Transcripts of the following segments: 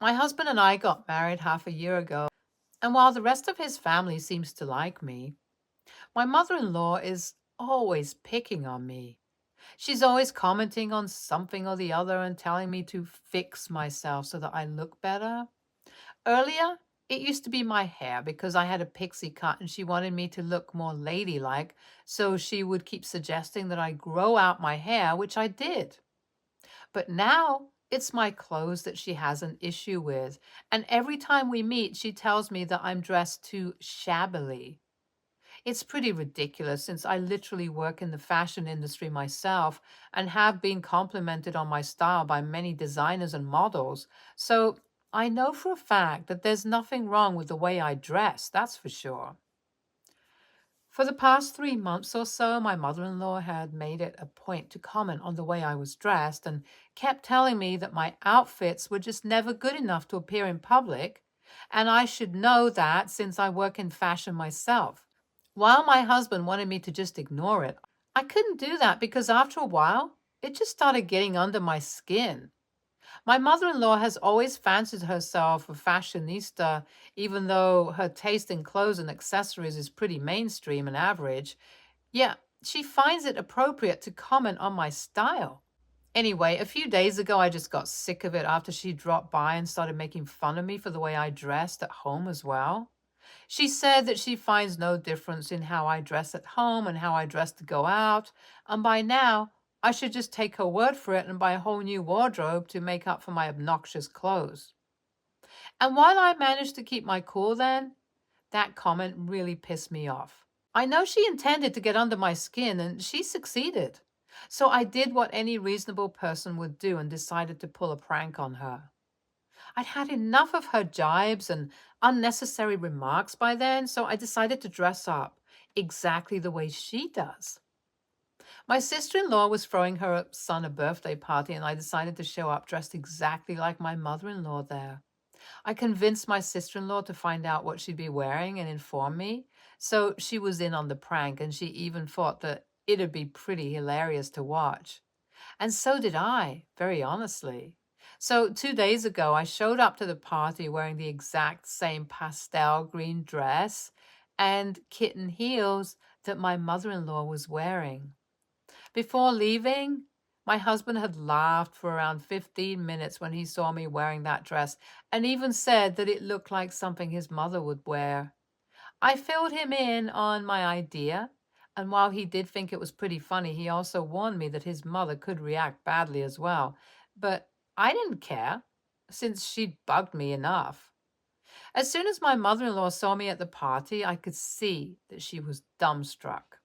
My husband and I got married half a year ago, and while the rest of his family seems to like me, my mother in law is always picking on me. She's always commenting on something or the other and telling me to fix myself so that I look better. Earlier, it used to be my hair because I had a pixie cut and she wanted me to look more ladylike, so she would keep suggesting that I grow out my hair, which I did. But now it's my clothes that she has an issue with, and every time we meet, she tells me that I'm dressed too shabbily. It's pretty ridiculous since I literally work in the fashion industry myself and have been complimented on my style by many designers and models. So I know for a fact that there's nothing wrong with the way I dress, that's for sure. For the past 3 months or so, my mother in law had made it a point to comment on the way I was dressed and kept telling me that my outfits were just never good enough to appear in public, and I should know that since I work in fashion myself. While my husband wanted me to just ignore it, I couldn't do that because after a while, it just started getting under my skin. My mother in law has always fancied herself a fashionista, even though her taste in clothes and accessories is pretty mainstream and average. Yeah, she finds it appropriate to comment on my style. Anyway, a few days ago, I just got sick of it after she dropped by and started making fun of me for the way I dressed at home as well. She said that she finds no difference in how I dress at home and how I dress to go out, and by now, I should just take her word for it and buy a whole new wardrobe to make up for my obnoxious clothes. And while I managed to keep my cool then, that comment really pissed me off. I know she intended to get under my skin, and she succeeded. So I did what any reasonable person would do and decided to pull a prank on her. I'd had enough of her jibes and unnecessary remarks by then, so I decided to dress up exactly the way she does. My sister in law was throwing her son a birthday party, and I decided to show up dressed exactly like my mother in law there. I convinced my sister in law to find out what she'd be wearing and inform me, so she was in on the prank, and she even thought that it'd be pretty hilarious to watch. And so did I, very honestly. So 2 days ago, I showed up to the party wearing the exact same pastel green dress and kitten heels that my mother in law was wearing. Before leaving, my husband had laughed for around 15 minutes when he saw me wearing that dress and even said that it looked like something his mother would wear. I filled him in on my idea, and while he did think it was pretty funny, he also warned me that his mother could react badly as well. But I didn't care, since she'd bugged me enough. As soon as my mother in law saw me at the party, I could see that she was dumbstruck.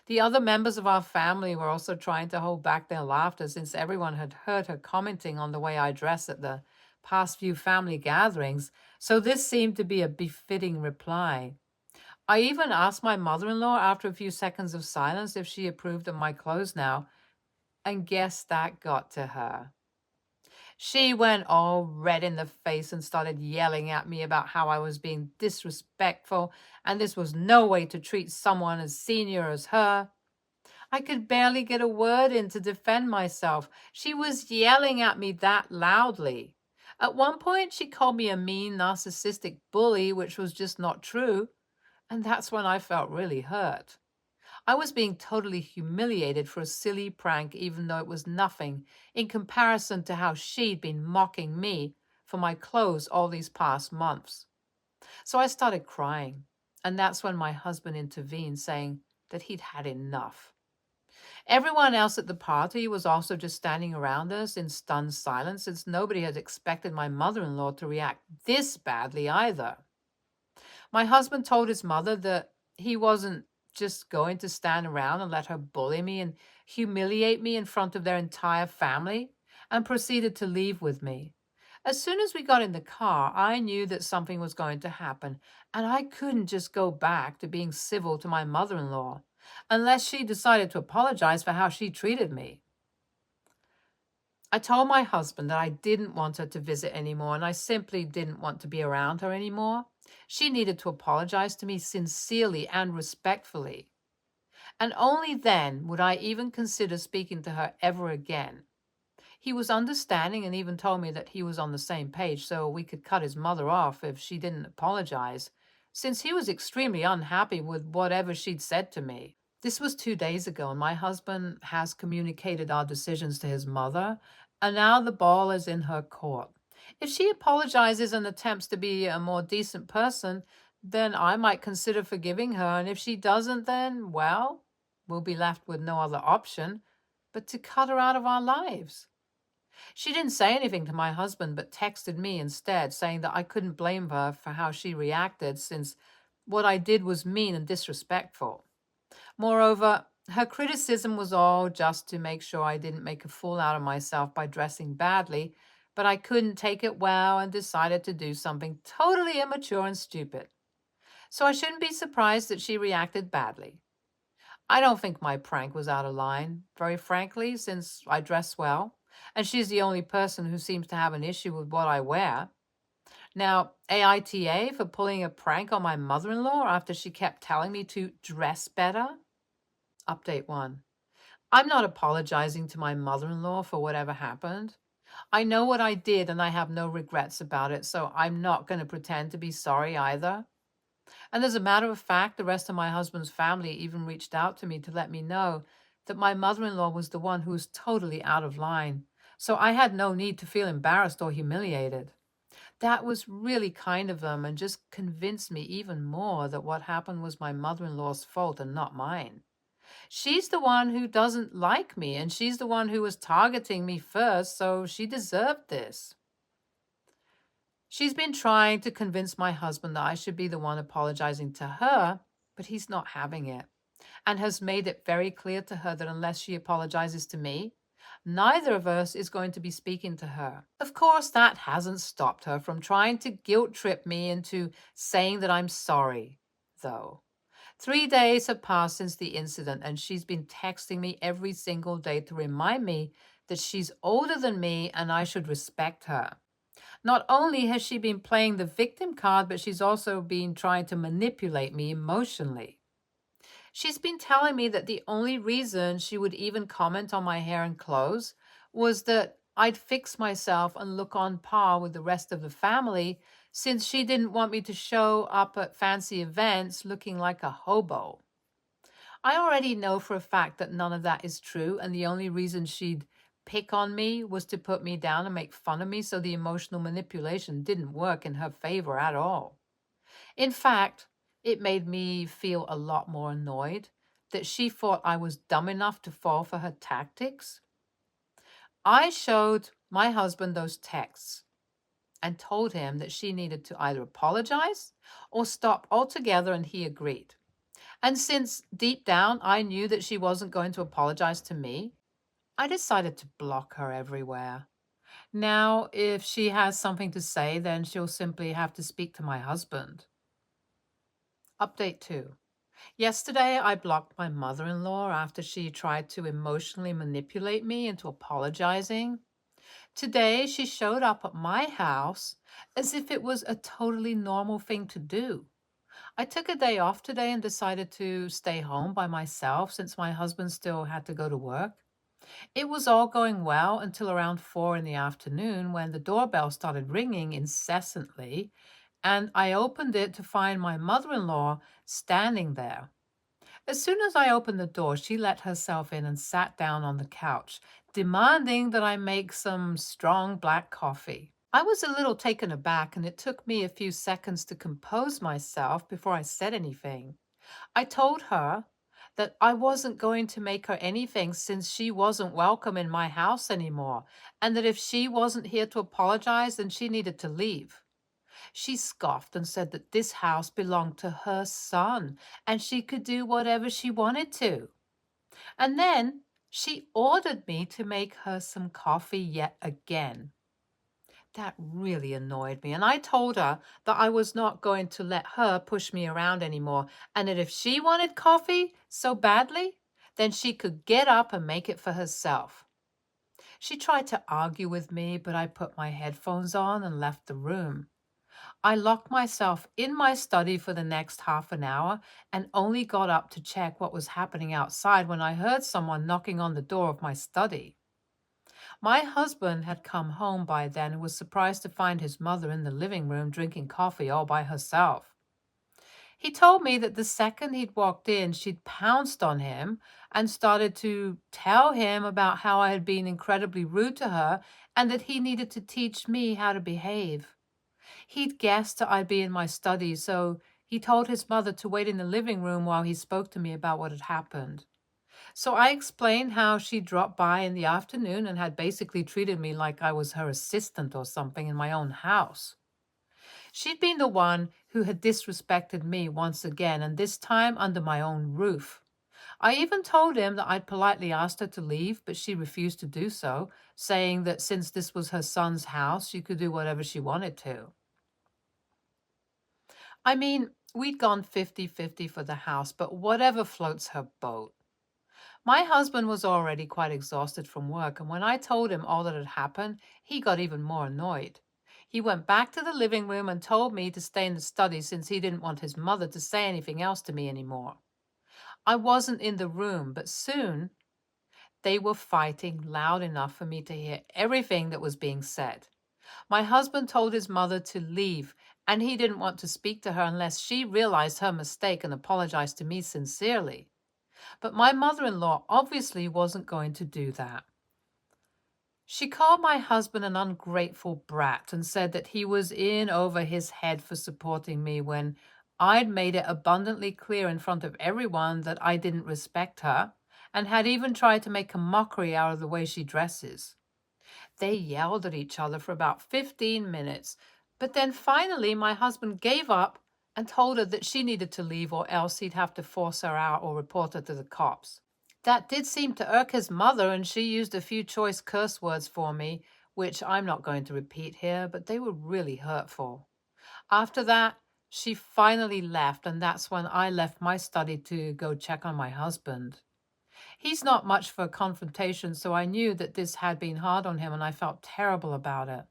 The other members of our family were also trying to hold back their laughter since everyone had heard her commenting on the way I dress at the past few family gatherings, so this seemed to be a befitting reply. I even asked my mother in law after a few seconds of silence if she approved of my clothes now, and guess that got to her. She went all red in the face and started yelling at me about how I was being disrespectful and this was no way to treat someone as senior as her. I could barely get a word in to defend myself. She was yelling at me that loudly. At one point, she called me a mean, narcissistic bully, which was just not true. And that's when I felt really hurt. I was being totally humiliated for a silly prank, even though it was nothing in comparison to how she'd been mocking me for my clothes all these past months. So I started crying. And that's when my husband intervened, saying that he'd had enough. Everyone else at the party was also just standing around us in stunned silence, since nobody had expected my mother in law to react this badly either. My husband told his mother that he wasn't just going to stand around and let her bully me and humiliate me in front of their entire family, and proceeded to leave with me. As soon as we got in the car, I knew that something was going to happen, and I couldn't just go back to being civil to my mother in law unless she decided to apologize for how she treated me. I told my husband that I didn't want her to visit anymore and I simply didn't want to be around her anymore. She needed to apologize to me sincerely and respectfully. And only then would I even consider speaking to her ever again. He was understanding and even told me that he was on the same page so we could cut his mother off if she didn't apologize, since he was extremely unhappy with whatever she'd said to me. This was 2 days ago, and my husband has communicated our decisions to his mother, and now the ball is in her court. If she apologizes and attempts to be a more decent person, then I might consider forgiving her, and if she doesn't, then, well, we'll be left with no other option but to cut her out of our lives. She didn't say anything to my husband, but texted me instead, saying that I couldn't blame her for how she reacted since what I did was mean and disrespectful. Moreover, her criticism was all just to make sure I didn't make a fool out of myself by dressing badly, but I couldn't take it well and decided to do something totally immature and stupid. So I shouldn't be surprised that she reacted badly. I don't think my prank was out of line, very frankly, since I dress well, and she's the only person who seems to have an issue with what I wear. Now, AITA for pulling a prank on my mother in law after she kept telling me to dress better? Update 1. I'm not apologizing to my mother in law for whatever happened. I know what I did and I have no regrets about it, so I'm not going to pretend to be sorry either. And as a matter of fact, the rest of my husband's family even reached out to me to let me know that my mother in law was the one who was totally out of line. So I had no need to feel embarrassed or humiliated. That was really kind of them and just convinced me even more that what happened was my mother in law's fault and not mine. She's the one who doesn't like me, and she's the one who was targeting me first, so she deserved this. She's been trying to convince my husband that I should be the one apologizing to her, but he's not having it, and has made it very clear to her that unless she apologizes to me, neither of us is going to be speaking to her. Of course, that hasn't stopped her from trying to guilt trip me into saying that I'm sorry, though. 3 days have passed since the incident, and she's been texting me every single day to remind me that she's older than me and I should respect her. Not only has she been playing the victim card, but she's also been trying to manipulate me emotionally. She's been telling me that the only reason she would even comment on my hair and clothes was that I'd fix myself and look on par with the rest of the family, since she didn't want me to show up at fancy events looking like a hobo. I already know for a fact that none of that is true, and the only reason she'd pick on me was to put me down and make fun of me, so the emotional manipulation didn't work in her favor at all. In fact, it made me feel a lot more annoyed that she thought I was dumb enough to fall for her tactics. I showed my husband those texts and told him that she needed to either apologize or stop altogether, and he agreed. And since deep down I knew that she wasn't going to apologize to me, I decided to block her everywhere. Now, if she has something to say, then she'll simply have to speak to my husband. Update 2. Yesterday, I blocked my mother in law after she tried to emotionally manipulate me into apologizing. Today, she showed up at my house as if it was a totally normal thing to do. I took a day off today and decided to stay home by myself since my husband still had to go to work. It was all going well until around 4 in the afternoon when the doorbell started ringing incessantly, and I opened it to find my mother in law standing there. As soon as I opened the door, she let herself in and sat down on the couch, demanding that I make some strong black coffee. I was a little taken aback, and it took me a few seconds to compose myself before I said anything. I told her that I wasn't going to make her anything since she wasn't welcome in my house anymore, and that if she wasn't here to apologize, then she needed to leave. She scoffed and said that this house belonged to her son and she could do whatever she wanted to. And then she ordered me to make her some coffee yet again. That really annoyed me, and I told her that I was not going to let her push me around anymore, and that if she wanted coffee so badly, then she could get up and make it for herself. She tried to argue with me, but I put my headphones on and left the room. I locked myself in my study for the next half an hour and only got up to check what was happening outside when I heard someone knocking on the door of my study. My husband had come home by then and was surprised to find his mother in the living room drinking coffee all by herself. He told me that the second he'd walked in, she'd pounced on him and started to tell him about how I had been incredibly rude to her and that he needed to teach me how to behave. He'd guessed that I'd be in my study, so he told his mother to wait in the living room while he spoke to me about what had happened. So I explained how she dropped by in the afternoon and had basically treated me like I was her assistant or something in my own house. She'd been the one who had disrespected me once again, and this time under my own roof. I even told him that I'd politely asked her to leave, but she refused to do so, saying that since this was her son's house, she could do whatever she wanted to. I mean, we'd gone 50-50 for the house, but whatever floats her boat. My husband was already quite exhausted from work, and when I told him all that had happened, he got even more annoyed. He went back to the living room and told me to stay in the study since he didn't want his mother to say anything else to me anymore. I wasn't in the room, but soon they were fighting loud enough for me to hear everything that was being said. My husband told his mother to leave, and he didn't want to speak to her unless she realized her mistake and apologized to me sincerely. But my mother-in-law obviously wasn't going to do that. She called my husband an ungrateful brat and said that he was in over his head for supporting me when I'd made it abundantly clear in front of everyone that I didn't respect her and had even tried to make a mockery out of the way she dresses. They yelled at each other for about 15 minutes, but then finally my husband gave up and told her that she needed to leave or else he'd have to force her out or report her to the cops. That did seem to irk his mother, and she used a few choice curse words for me, which I'm not going to repeat here, but they were really hurtful. After that, she finally left, and that's when I left my study to go check on my husband. He's not much for confrontation, so I knew that this had been hard on him, and I felt terrible about it.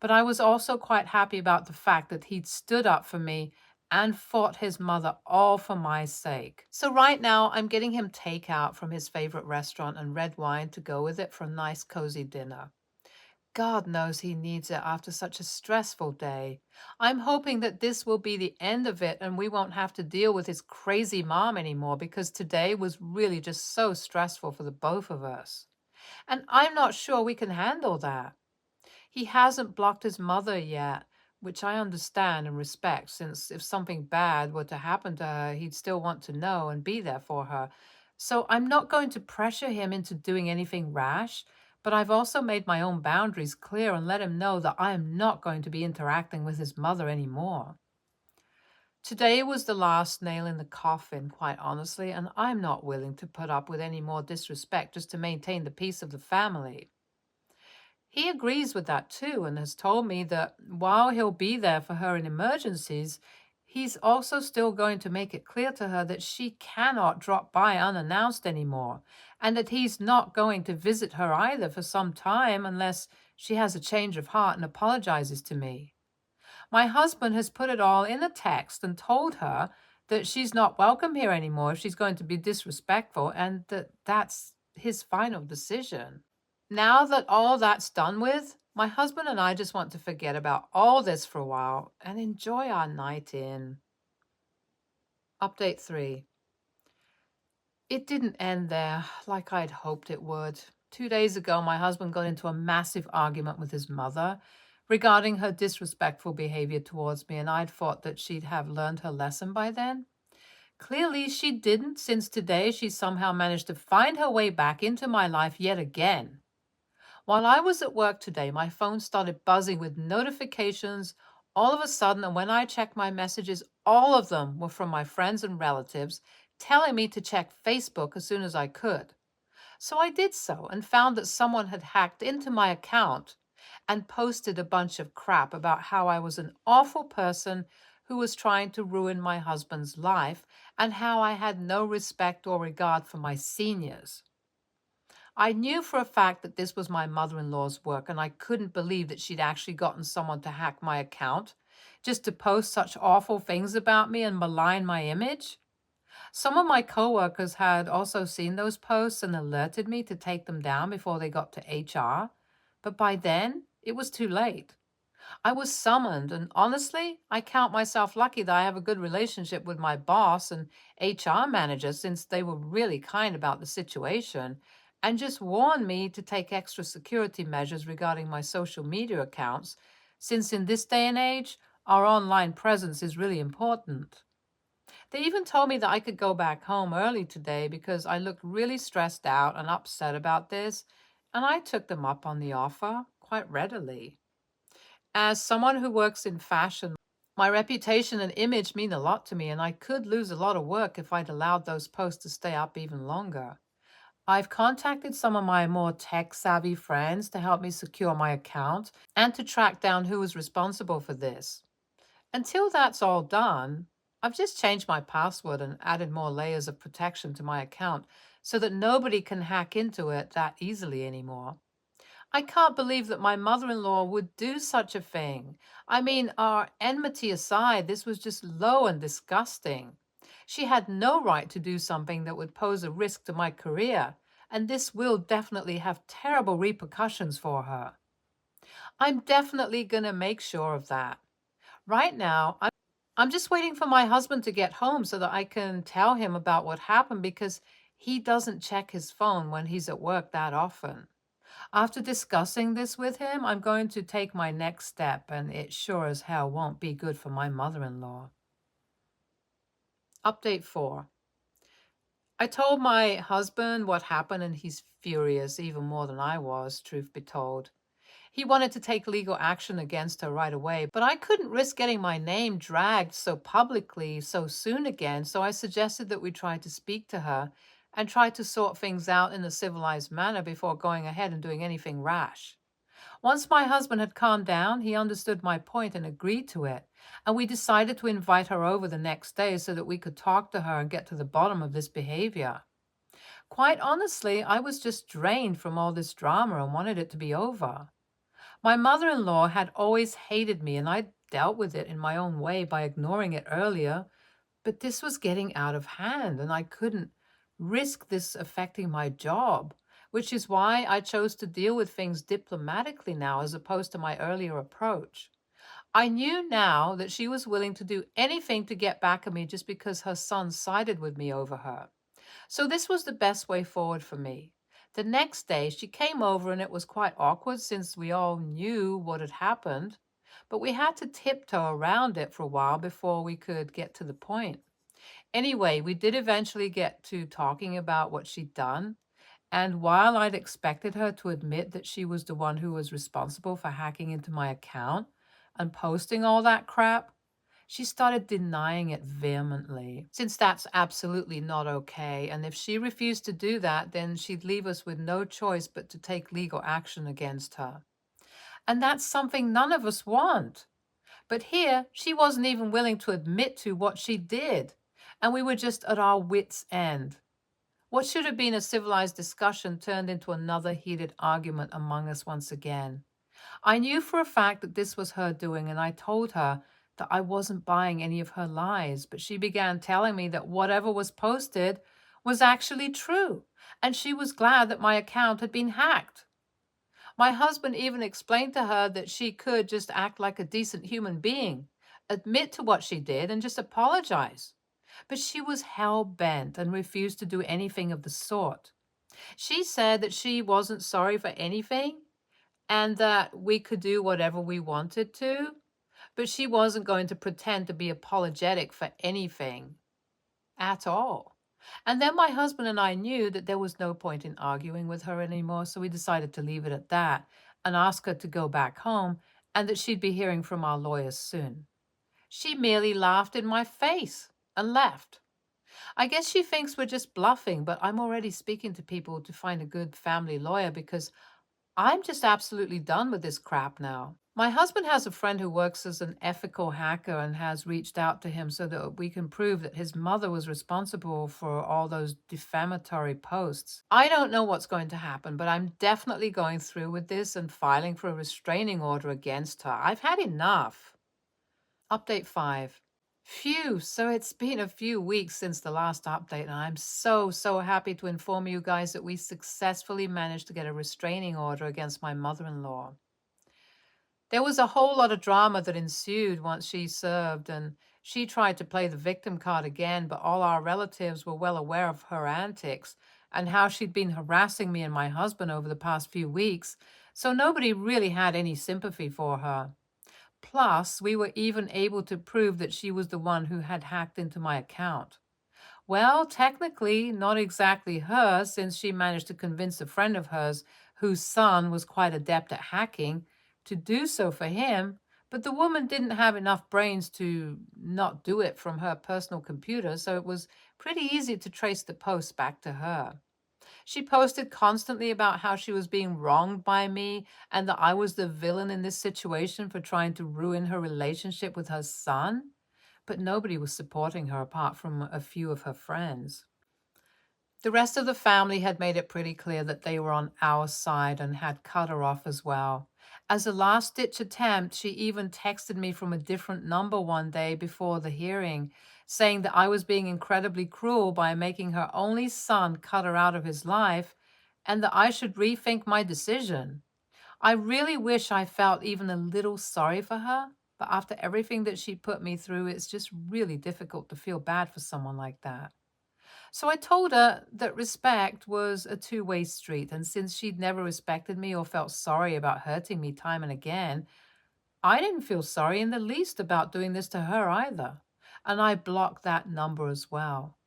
But I was also quite happy about the fact that he'd stood up for me and fought his mother all for my sake. So right now, I'm getting him takeout from his favorite restaurant and red wine to go with it for a nice, cozy dinner. God knows he needs it after such a stressful day. I'm hoping that this will be the end of it and we won't have to deal with his crazy mom anymore because today was really just so stressful for the both of us. And I'm not sure we can handle that. He hasn't blocked his mother yet, which I understand and respect, since if something bad were to happen to her, he'd still want to know and be there for her. So I'm not going to pressure him into doing anything rash, but I've also made my own boundaries clear and let him know that I am not going to be interacting with his mother anymore. Today was the last nail in the coffin, quite honestly, and I'm not willing to put up with any more disrespect just to maintain the peace of the family. He agrees with that too and has told me that while he'll be there for her in emergencies, he's also still going to make it clear to her that she cannot drop by unannounced anymore and that he's not going to visit her either for some time unless she has a change of heart and apologizes to me. My husband has put it all in a text and told her that she's not welcome here anymore if she's going to be disrespectful and that that's his final decision. Now that all that's done with, my husband and I just want to forget about all this for a while and enjoy our night in. Update 3. It didn't end there like I'd hoped it would. 2 days ago, my husband got into a massive argument with his mother regarding her disrespectful behavior towards me, and I'd thought that she'd have learned her lesson by then. Clearly, she didn't, since today she somehow managed to find her way back into my life yet again. While I was at work today, my phone started buzzing with notifications all of a sudden, and when I checked my messages, all of them were from my friends and relatives telling me to check Facebook as soon as I could. So I did so and found that someone had hacked into my account and posted a bunch of crap about how I was an awful person who was trying to ruin my husband's life and how I had no respect or regard for my seniors. I knew for a fact that this was my mother-in-law's work, and I couldn't believe that she'd actually gotten someone to hack my account just to post such awful things about me and malign my image. Some of my coworkers had also seen those posts and alerted me to take them down before they got to HR. But by then, it was too late. I was summoned, and honestly, I count myself lucky that I have a good relationship with my boss and HR manager since they were really kind about the situation and just warned me to take extra security measures regarding my social media accounts, since in this day and age, our online presence is really important. They even told me that I could go back home early today because I looked really stressed out and upset about this, and I took them up on the offer quite readily. As someone who works in fashion, my reputation and image mean a lot to me, and I could lose a lot of work if I'd allowed those posts to stay up even longer. I've contacted some of my more tech savvy friends to help me secure my account and to track down who was responsible for this. Until that's all done, I've just changed my password and added more layers of protection to my account so that nobody can hack into it that easily anymore. I can't believe that my mother in law would do such a thing. I mean, our enmity aside, this was just low and disgusting. She had no right to do something that would pose a risk to my career, and this will definitely have terrible repercussions for her. I'm definitely going to make sure of that. Right now, I'm just waiting for my husband to get home so that I can tell him about what happened because he doesn't check his phone when he's at work that often. After discussing this with him, I'm going to take my next step, and it sure as hell won't be good for my mother in law. Update 4. I told my husband what happened, and he's furious, even more than I was, truth be told. He wanted to take legal action against her right away, but I couldn't risk getting my name dragged so publicly so soon again, so I suggested that we try to speak to her and try to sort things out in a civilized manner before going ahead and doing anything rash. Once my husband had calmed down, he understood my point and agreed to it, and we decided to invite her over the next day so that we could talk to her and get to the bottom of this behavior. Quite honestly, I was just drained from all this drama and wanted it to be over. My mother in law had always hated me, and I dealt with it in my own way by ignoring it earlier, but this was getting out of hand, and I couldn't risk this affecting my job, which is why I chose to deal with things diplomatically now as opposed to my earlier approach. I knew now that she was willing to do anything to get back at me just because her son sided with me over her. So this was the best way forward for me. The next day, she came over and it was quite awkward since we all knew what had happened, but we had to tiptoe around it for a while before we could get to the point. Anyway, we did eventually get to talking about what she'd done, and while I'd expected her to admit that she was the one who was responsible for hacking into my account and posting all that crap, she started denying it vehemently, since that's absolutely not okay. And if she refused to do that, then she'd leave us with no choice but to take legal action against her. And that's something none of us want. But here, she wasn't even willing to admit to what she did. And we were just at our wits' end. What should have been a civilized discussion turned into another heated argument among us once again. I knew for a fact that this was her doing, and I told her that I wasn't buying any of her lies, but she began telling me that whatever was posted was actually true, and she was glad that my account had been hacked. My husband even explained to her that she could just act like a decent human being, admit to what she did, and just apologize. But she was hell bent and refused to do anything of the sort. She said that she wasn't sorry for anything and that we could do whatever we wanted to, but she wasn't going to pretend to be apologetic for anything at all. And then my husband and I knew that there was no point in arguing with her anymore, so we decided to leave it at that and ask her to go back home and that she'd be hearing from our lawyers soon. She merely laughed in my face and left. I guess she thinks we're just bluffing, but I'm already speaking to people to find a good family lawyer because I'm just absolutely done with this crap now. My husband has a friend who works as an ethical hacker and has reached out to him so that we can prove that his mother was responsible for all those defamatory posts. I don't know what's going to happen, but I'm definitely going through with this and filing for a restraining order against her. I've had enough. Update 5. Phew, so it's been a few weeks since the last update, and I'm so happy to inform you guys that we successfully managed to get a restraining order against my mother-in-law. There was a whole lot of drama that ensued once she served, and she tried to play the victim card again, but all our relatives were well aware of her antics and how she'd been harassing me and my husband over the past few weeks, so nobody really had any sympathy for her. Plus, we were even able to prove that she was the one who had hacked into my account. Well, technically, not exactly her, since she managed to convince a friend of hers, whose son was quite adept at hacking, to do so for him, but the woman didn't have enough brains to not do it from her personal computer, so it was pretty easy to trace the post back to her. She posted constantly about how she was being wronged by me and that I was the villain in this situation for trying to ruin her relationship with her son, but nobody was supporting her apart from a few of her friends. The rest of the family had made it pretty clear that they were on our side and had cut her off as well. As a last ditch attempt, she even texted me from a different number one day before the hearing, saying that I was being incredibly cruel by making her only son cut her out of his life and that I should rethink my decision. I really wish I felt even a little sorry for her, but after everything that she put me through, it's just really difficult to feel bad for someone like that. So I told her that respect was a two-way street, and since she'd never respected me or felt sorry about hurting me time and again, I didn't feel sorry in the least about doing this to her either. And I blocked that number as well.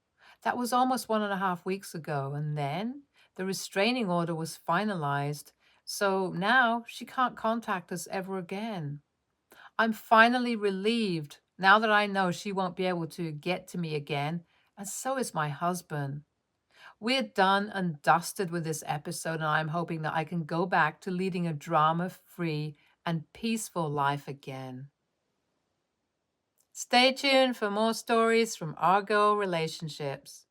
That was almost 1.5 weeks ago, and then the restraining order was finalized, so now she can't contact us ever again. I'm finally relieved now that I know she won't be able to get to me again, and so is my husband. We're done and dusted with this episode, and I'm hoping that I can go back to leading a drama free and peaceful life again. Stay tuned for more stories from Argo Relationships.